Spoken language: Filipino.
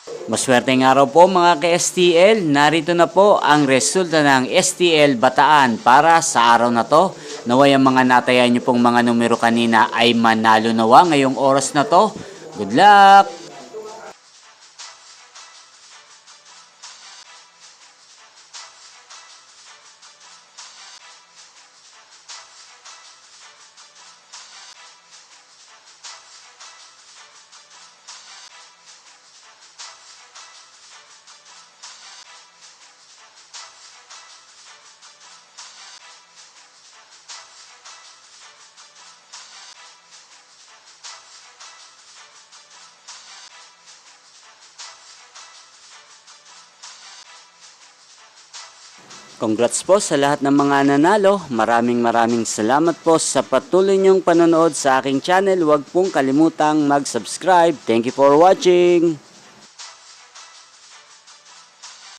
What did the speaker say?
Maswerteng araw po mga ka-STL. Narito na po ang resulta ng STL Bataan para sa araw na to. Naway ang mga natayan nyo pong mga numero kanina ay manalo nawa ngayong oras na to. Good luck! Congrats po sa lahat ng mga nanalo. Maraming salamat po sa patuloy niyong panonood sa aking channel. Huwag pong kalimutang mag-subscribe. Thank you for watching.